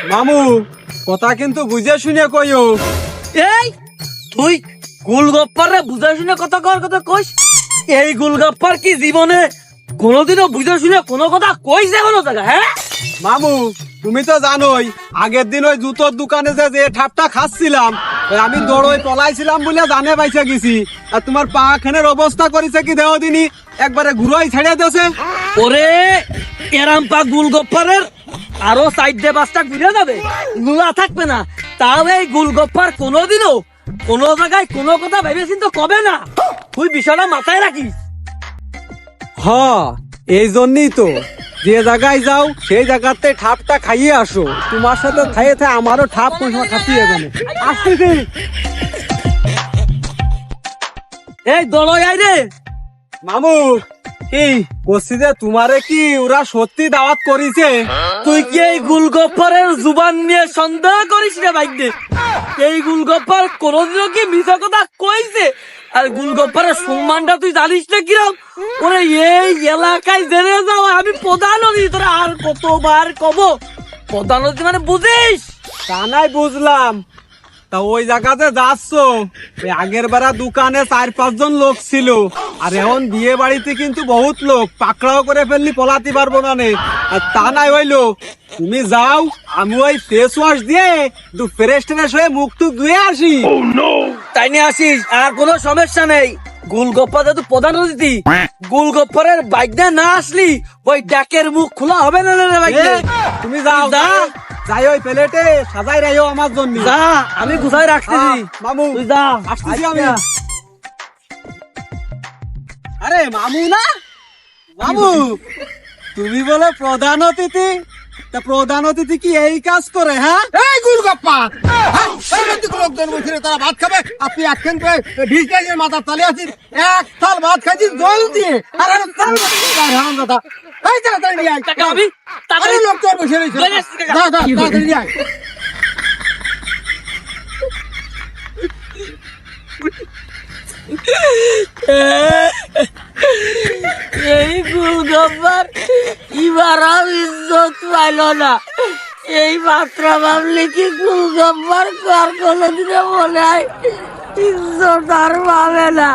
মামু কথা কিন্তু বুঝে শুনে কইও। এই তুই গোলগপ্পার রে বুঝে শুনে কথা কইস? এই গোলগপ্পার কি জীবনে কোনোদিনও বুঝে শুনে কোনো কথা কইছে কোনো জায়গা? হ্যাঁ মামু তুমি তো জানোই আগের দিন ওই জুতোর দোকানে যে ঠাপটা খাচ্ছিলাম, ওই আমি দৌড়ই পলাইছিলাম বলে জানে পাইছে গেছি। আর তোমার পা খানের অবস্থা করেছে কি দেহ দিনই একবারে ঘুরাই ছেড়ে দিয়েছে। ওরে এরাম পা গোলগপ্পারের আরো সাইড দিয়ে বাসটা ঘুরে যাবে, গুলা থাকবে না। তাও এই গোলগপ্পার কোনোদিনও কোনো জায়গায় কোনো কথা ভেবে চিন্তা কবে না। তুই বিষয়টা মাথায় রাখিস। হ এই জন্যই তো যে জায়গায় যাও সেই জায়গাতে ঠাপটা খাইয়ে আসো। তোমার সাথে খাইয়ে থাকে আমারও ঠাপ খাতিয়ে যাবে। আসতেছি। এই দলই আই রে মামু কি বলছি যে তোমারে কি ওরা সত্যি দাওয়াত করিছে? তুই কি এই গোলগপ্পারের জুবান নিয়ে সন্দেহ করিস রে ভাইকে? এই গোলগপ্পার কোনোদিনও কি মিছা কথা কইছে? আর গোলগপ্পারের সম্মানটা তুই জানিস না কিরম? ওরে এই এলাকায় জেনে যাও আমি প্রধান নদী, তোরা আর কতবার কব প্রধান নদী মানে বুঝিস? তা নাই বুঝলাম। তা ওই জায়গাতে যাচ্ছ, ওই আগের বেড়া দোকানে 4-5 জন লোক ছিল, আর এখন বিয়ে বাড়িতে কিন্তু বহুত লোক, পাকড়াও করে ফেললি পলাতে পারবো না নে। আর তা নাই হইলো তুমি যাও, আমি ওই ফেস ওয়াশ দিয়ে একটু ফ্রেশ ট্রেশ হয়ে মুখ টুক ধুয়ে আসি। তাই নিয়ে আসিস, আর কোনো সমস্যা নেই। গোলগপ্পা যেহেতু প্রধান অতিথি, গোলগপ্পারের বাইকটা না আসলি ওই ডাকের মুখ খোলা হবে না রে ভাই। তুমি যাও যা। যাই ওই প্লেটে সাজাই রাখো আমার জন্য। যা, আমি গুছাই রাখতেছি। মামু তুই যা, আসতেছি আমি। আরে মামু না, মামু তুমি বলে প্রধান অতিথি? তা প্রধান অতিথি কি এই কাজ করে? হ্যাঁ এই গোলগাপ্পা, লোকজন বসে তারা ভাত খাবে, আপনি একখান করে ডিশ দিয়ে মাথার তালে আছিস, এক থাল ভাত খাচ্ছিস জল দিয়ে, আর আর তাল হারাম দাদা। এই তাড়াতাড়ি নিয়ে আয়। টাকা আমি টাকা আরে লোকজন বসে রয়েছে, যা যা তাড়াতাড়ি নিয়ে আয়। এই গোলগপ্পার এবার ইজ্জত পাইল না। এই মাত্র ভাবলে কি গোলগপ্পার কার কোনোদিনে মনে হয় ইজ্জত আর পাবে না।